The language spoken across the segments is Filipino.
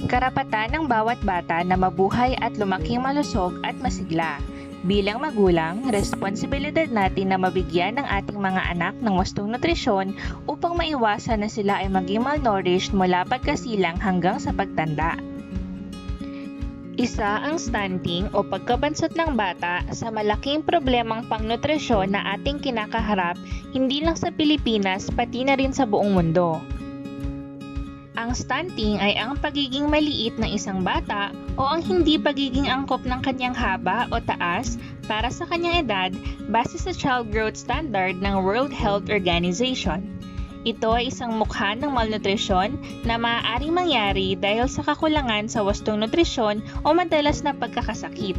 Karapatan ng bawat bata na mabuhay at lumaking malusog at masigla. Bilang magulang, responsibilidad natin na mabigyan ng ating mga anak ng wastong nutrisyon upang maiwasan na sila ay maging malnourished mula pagkasilang hanggang sa pagtanda. Isa ang stunting o pagkabansot ng bata sa malaking problemang pangnutrisyon na ating kinakaharap hindi lang sa Pilipinas pati na rin sa buong mundo. Ang stunting ay ang pagiging maliit ng isang bata o ang hindi pagiging angkop ng kanyang haba o taas para sa kanyang edad base sa Child Growth Standard ng World Health Organization. Ito ay isang mukha ng malnutrisyon na maaaring mangyari dahil sa kakulangan sa wastong nutrisyon o madalas na pagkakasakit.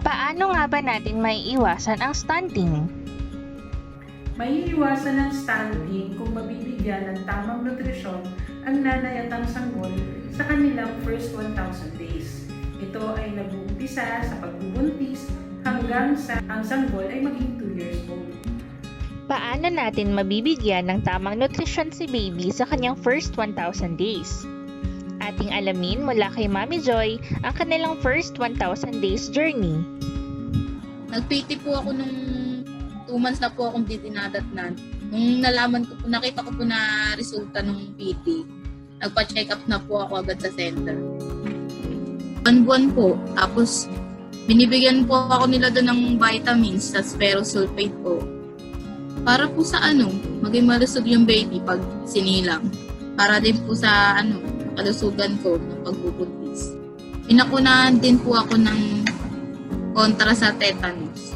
Paano nga ba natin maiiwasan ang stunting? Maiiwasan ang stunting kung mabibigyan ng tamang nutrisyon ang nanay at ang sanggol sa kanilang first 1,000 days. Ito ay nag-uumpisa sa pagbubuntis hanggang sa ang sanggol ay maging 2 years old. Paano natin mabibigyan ng tamang nutrisyon si baby sa kanyang first 1,000 days? Ating alamin mula kay Mami Joy ang kanilang first 1,000 days journey. Nag-PT po ako nung 2 months na po akong ditinadatnan. Nung nalaman ko po, nakita ko po na resulta ng PT, nagpa-check up na po ako agad sa center. Buwan-buwan po, tapos binibigyan po ako nila doon ng vitamins sa ferrosulfate po. Para po sa maging malusog yung baby pag sinilang. Para din po sa kalusugan ko ng pagbubuntis. Pinakunahan din po ako ng kontra sa tetanus.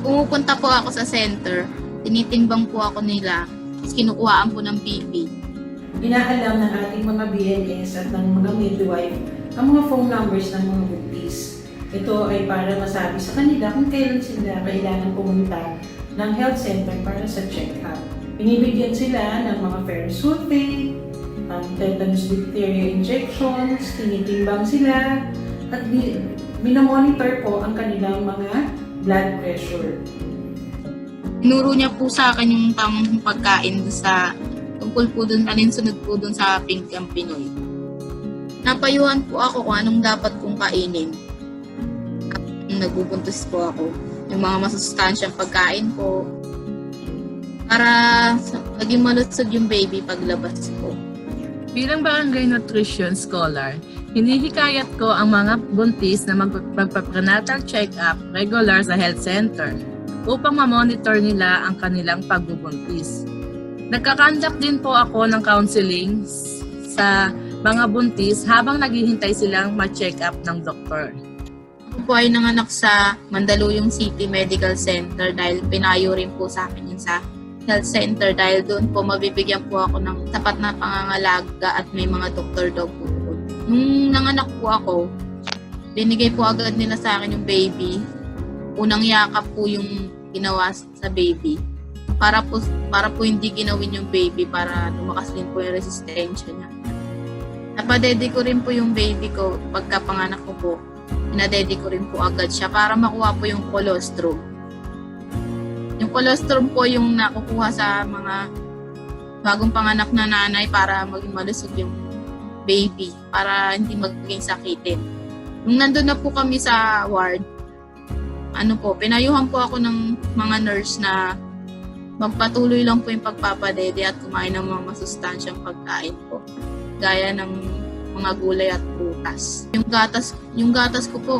Pumupunta po ako sa center, tinitimbang po ako nila, kinukuhaan po ng BP. Inaalam ng ating mga BNS at ng mga midwife ang mga phone numbers ng mga buntis. Ito ay para masabi sa kanila kung kailan sila kailangan pumunta ng health center para sa check-up. Binibigyan sila ng mga ferrosulfate, tetanus diphtheria injections, tinitimbang sila, at minomonitor po ang kanilang mga blood pressure. Tinuro niya po sa akin yung tamang pagkain sa tungkol po dun, alinsunod po dun sa Pink Camp Pinoy. Napayuhan po ako kung anong dapat kong kainin. Nagbubuntis po ako. Yung mga masustansyang pagkain po para maging malusog yung baby paglabas po. Bilang barangay nutrition scholar, hinihikayat ko ang mga buntis na magpa-prenatal check-up regular sa health center upang ma-monitor nila ang kanilang pagbubuntis. Nagkakandak din po ako ng counseling sa mga buntis habang naghihintay silang ma-check up ng doktor. Ako po ay nanganak sa Mandaluyong City Medical Center dahil pinayo rin po sa akin yun sa health center dahil doon po mabibigyan po ako ng sapat na pangangalaga at may mga doktor daw po. Nung nanganak po ako, binigay po agad nila sa akin yung baby. Unang yakap po yung ginawa sa baby. Para po hindi ginawin yung baby para lumakas din po yung resistensya niya. Napadede ko rin po yung baby ko pagkapanganak ko po. Pinadede ko rin po agad siya para makuha po yung colostrum. Yung colostrum po yung nakukuha sa mga bagong panganak na nanay para maging malusog yung baby, para hindi maging sakitin. Nung nandun na po kami sa ward, pinayuhan po ako ng mga nurse na magpatuloy lang po yung pagpapadede at kumain ng mga masustansyang pagkain po. Gaya ng mga gulay at prutas. Yung gatas ko po,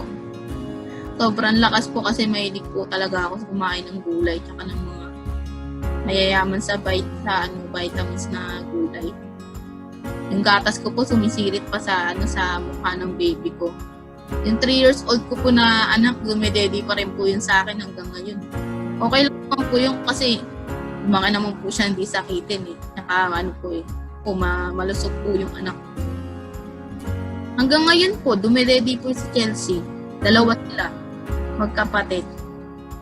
sobrang lakas po kasi mahilig po talaga ako kumain ng gulay tsaka ng mga mayayaman sa vitamins na gulay. Yung gatas ko po sumisirit pa sa mukha ng baby ko. Yung 3 years old ko po na anak, dumedede pa rin po yun sa akin hanggang ngayon. Okay lang po yun kasi lumaki naman po siya hindi sakitin eh. Malusog po yung anak ko. Hanggang ngayon po, dumedede po si Chelsea. 2 sila, magkapatid.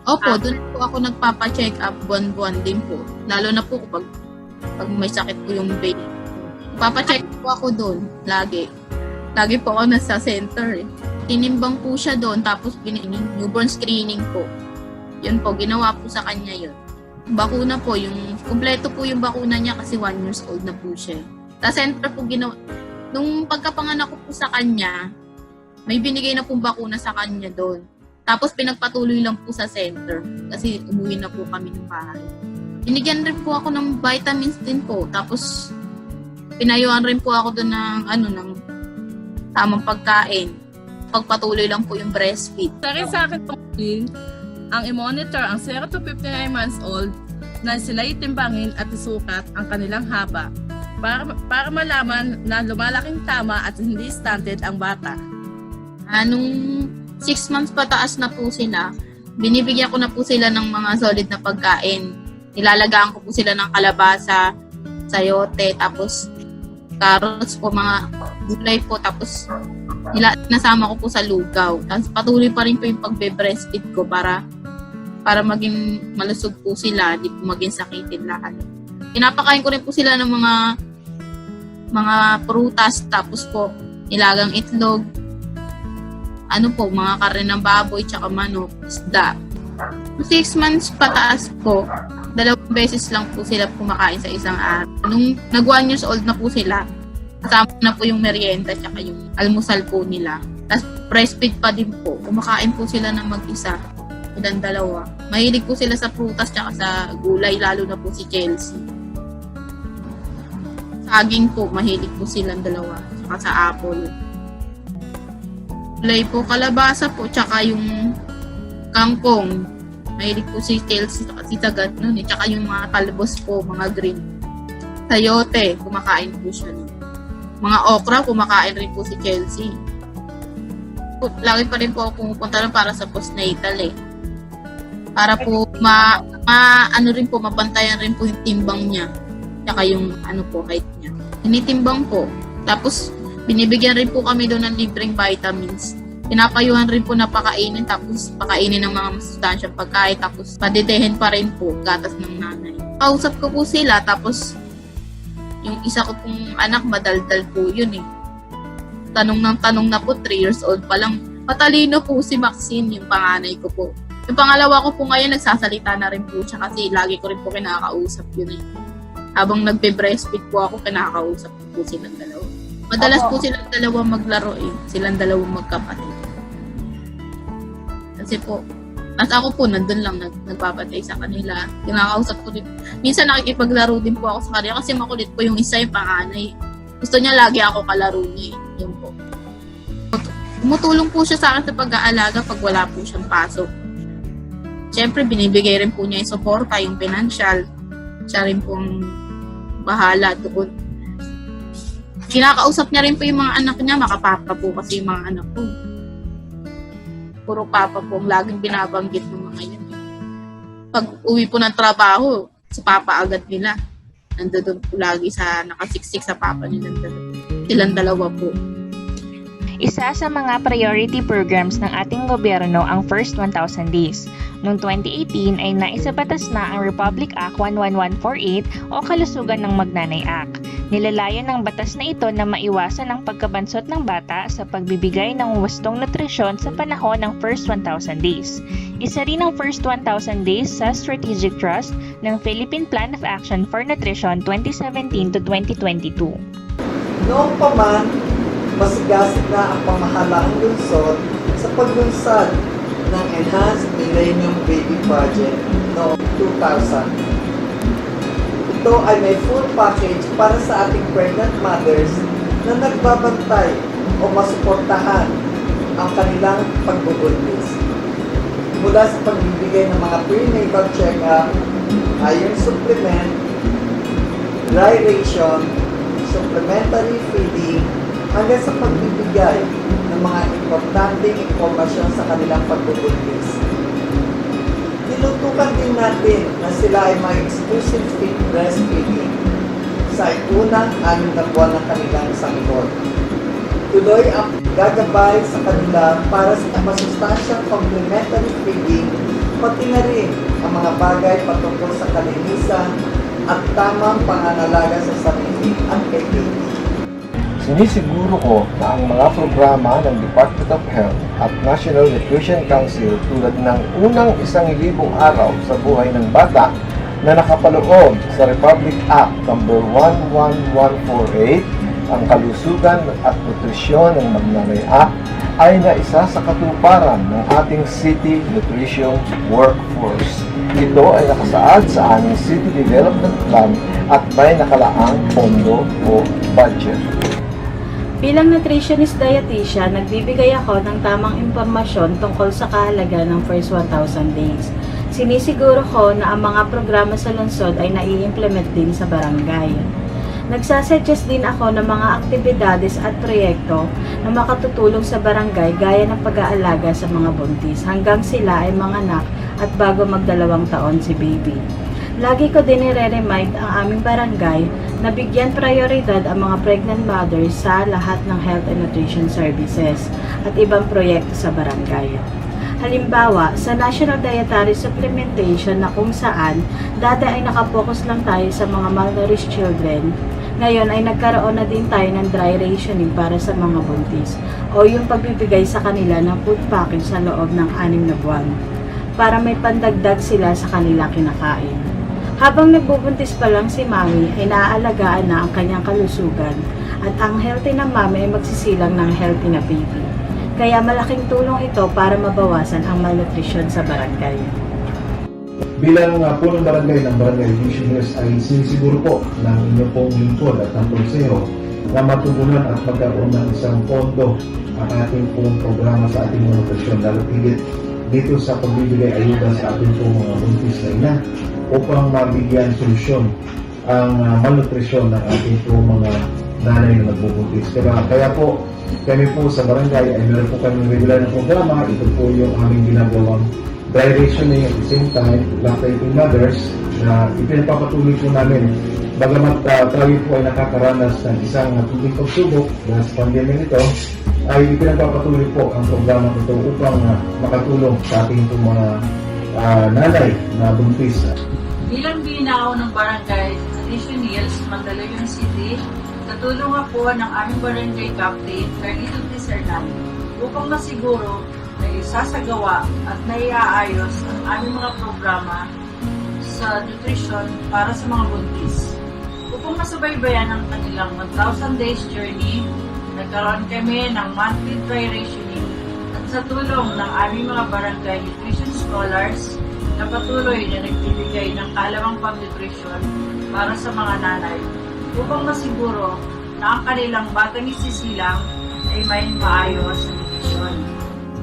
Opo, doon po ako nagpapa-check up buwan-buwan din po. Lalo na po pag may sakit po yung baby. Papacheck po ako doon, lagi. Lagi po ako nasa center eh. Tinimbang po siya doon, tapos newborn screening po. Yun po, ginawa po sa kanya yun. Bakuna po, kumpleto po yung bakuna niya kasi 1 years old na po siya. Sa center po Nung pagkapanganak ko po sa kanya, may binigay na pong bakuna sa kanya doon. Tapos pinagpatuloy lang po sa center kasi umuwi na po kami ng bahay. Binigyan rin po ako ng vitamins din po. Tapos pinayuan rin po ako doon ng tamang pagkain. Pagpatuloy lang po yung breastfeed. Sa akin po, ang i-monitor ang 0 to 59 months old na sila itimbangin at isukat ang kanilang haba para malaman na lumalaking tama at hindi stunted ang bata. Nung 6 months pataas na po sila, binibigyan ko na po sila ng mga solid na pagkain. Nilalagaan ko po sila ng kalabasa, sayote, tapos carrots po, mga gulay po, tapos nasama ko po sa lugaw. Tapos patuloy pa rin po yung pagbe-breastfeed ko para maging malusog po sila, di po maging sakitin lahat. Pinapakain ko rin po sila ng mga prutas, tapos po nilagang itlog, mga karne ng baboy, tsaka manok, isda. 6 months pataas po, 2 beses lang po sila kumakain sa isang araw. Nung nag 1 years old na po sila, kasama na po yung merienda tsaka yung almusal po nila. Tapos breastfeed pa din po, kumakain po sila ng mag-isa. Ilang 2. Mahilig po sila sa prutas tsaka sa gulay, lalo na po si Chelsea. Saging po, mahilig po silang 2, tsaka sa apple. Gulay po, kalabasa po, tsaka yung kangkong. Mahilig po si Chelsea, tsaka si Tagat nun, tsaka yung mga talbos po, mga green. Sayote, kumakain po siya nun. Mga okra, kumakain rin po si Chelsea. Lagi pa rin po ako pumupunta lang para sa postnatal para po mabantayan rin po yung timbang niya. Tsaka yung height niya. Tinitimbang po. Tapos binibigyan rin po kami doon ng libreng vitamins. Pinapayuhan rin po na pakainin, tapos pakainin ng mga masustansyang pagkain, tapos padedehin pa rin po gatas ng nanay. Kausap ko po sila, tapos yung isa ko pong anak madaldal po yun Tanong na po, 3 years old pa lang. Matalino po si Maxine, yung panganay ko po. Yung pangalawa ko po ngayon, nagsasalita na rin po siya kasi lagi ko rin po kinakausap yun Habang nagbe-breastfeed po ako, kinakausap po silang 2. Madalas po silang 2 maglaro Silang 2 magkapatid. Kasi po, at ako po, nandun lang, nagpapatay sa kanila. Kinakausap ko rin. Minsan nakikipaglaro din po ako sa kanila kasi makulit po yung isa, yung panganay. Gusto niya lagi ako kalaro niya Yun po. Tumutulong po siya sa akin sa pag-aalaga pag wala po siyang pasok. Siyempre, binibigay rin po niya yung suporta, yung financial. Siya rin pong bahala doon. Kinakausap niya rin po yung mga anak niya, makapapa po kasi yung mga anak ko. Puro papa po ang laging binabanggit ng mga yun. Pag uwi po ng trabaho, si papa agad nila. Nandun po lagi nakasiksik sa papa nilang 2. Silang 2 po. Isa sa mga priority programs ng ating gobyerno ang First 1,000 Days. Noong 2018 ay naisabatas na ang Republic Act 11148 o Kalusugan ng Magnanay Act. Nilalayan ng batas na ito na maiwasan ang pagkabansot ng bata sa pagbibigay ng wastong nutrisyon sa panahon ng First 1,000 Days. Isa rin ang First 1,000 Days sa Strategic Trust ng Philippine Plan of Action for Nutrition 2017 to 2022. Noong pa man, masigasig na ang pamahalaang lungsod sa paglunsad ng Enhanced Millennium Baby Project noong 2000. Ito ay may full package para sa ating pregnant mothers na nagbabantay o masuportahan ang kanilang pagbubuntis. Mula sa pagbibigay ng mga prenatal check-up, iron supplement, dry ration, supplementary feeding, hanggang sa pagbibigay ng mga importanteng impormasyon sa kanilang pagbubuntis. Tinutukan din natin na sila ay may exclusive feed breastfeeding sa unang 6 na buwan ng kanilang sanggol. Tuloy ang gagabay sa kanila para sa masustansyang complementary feeding, pati na rin ang mga bagay patungkol sa kalinisan at tamang pangangalaga sa sarili at kay baby. Sinisiguro ko na ang mga programa ng Department of Health at National Nutrition Council tulad ng unang 1,000 araw sa buhay ng bata na nakapaloob sa Republic Act No. 11148 Ang kalusugan at nutrisyon ng Magnanay Act ay naisa sa katuparan ng ating City Nutrition Workforce. Ito ay nakasaad sa aming City Development Plan at may nakalaang pondo o budget. Bilang nutritionist dietitian, nagbibigay ako ng tamang impormasyon tungkol sa kahalaga ng first 1,000 days. Sinisiguro ko na ang mga programa sa lungsod ay nai-implement din sa barangay. Nagsasuggest din ako ng mga aktibidades at proyekto na makatutulong sa barangay gaya ng pag-aalaga sa mga buntis hanggang sila ay manganak at bago mag-2 taon si baby. Lagi ko din nire-remind ang aming barangay na bigyan prioridad ang mga pregnant mothers sa lahat ng health and nutrition services at ibang proyekto sa barangay. Halimbawa, sa National Dietary Supplementation na kung saan dati ay nakapokus lang tayo sa mga malnourished children, ngayon ay nagkaroon na din tayo ng dry rationing para sa mga buntis o yung pagbibigay sa kanila ng food package sa loob ng 6 na buwan para may pandagdag sila sa kanilang kinakain. Habang nagbubuntis pa lang si mami ay naaalagaan na ang kanyang kalusugan at ang healthy na mami ay magsisilang ng healthy na baby. Kaya malaking tulong ito para mabawasan ang malnutrition sa barangay. Bilang punong barangay ng Barangay Divisioners ay sinisiguro po ng inyo pong lingkod at ng konseho na matugunan at magkaroon ng isang pondo ang ating pong programa sa ating mga nutrisyon, lalo higit dito sa pagbibigay ayuda sa ating pong mga buntis na ina upang mabigyan solusyon ang malnutrisyon ng ating pong mga nanay na nagbubuntis. Kaya po, kami po sa barangay ay meron po kami regular na programa. Ito po yung aming ginagawang dry rationing at the same time, lactating mothers na ipinapapatuloy po namin. Bagamat tayo po ay nakakaranas ng isang matinding pagsubok dahil sa pandemya nito, ay ipinapapatuloy po ang programa ito upang makatulong sa ating po mga nanay na buntis. Bilang binaw ng barangay Addition Hills, Mandaluyong City, natulong ako ng aming barangay captain, Carlito Tisernan, upang masiguro na isasagawa at naiaayos ang aming mga programa sa nutrition para sa mga buntis. Upang masubaybayan ang kanilang 1,000 days journey, nagkaroon kami ng monthly dry rationing at sa tulong ng aming mga barangay nutrition scholars na patuloy na nagbibigay ng kalawang pang-nutrition para sa mga nanay upang masiguro na ang kanilang batang isisilang ay may maayos na nutrisyon.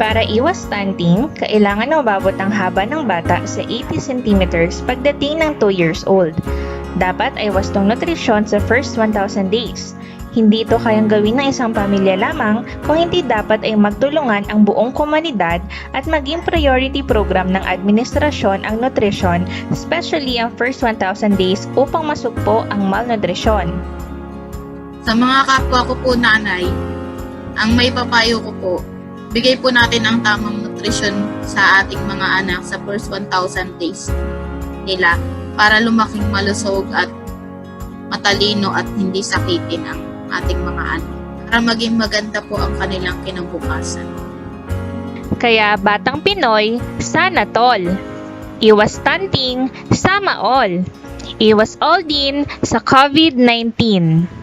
Para iwas stunting, kailangan na mababot ang haba ng bata sa 80 cm pagdating ng 2 years old. Dapat ay wastong nutrisyon sa first 1,000 days. Hindi ito kayang gawin ng isang pamilya lamang kung hindi dapat ay magtulungan ang buong komunidad at maging priority program ng administrasyon ang nutrisyon, especially ang first 1,000 days upang masugpo ang malnutrisyon. Sa mga kapwa ko po nanay, ang may papayo ko po, bigay po natin ang tamang nutrisyon sa ating mga anak sa first 1,000 days nila para lumaking malusog at matalino at hindi sakitin ang ating mga anak. Para maging maganda po ang kanilang kinabukasan. Kaya Batang Pinoy, sana tol! Iwas stunting, sama all! Iwas all din sa COVID-19!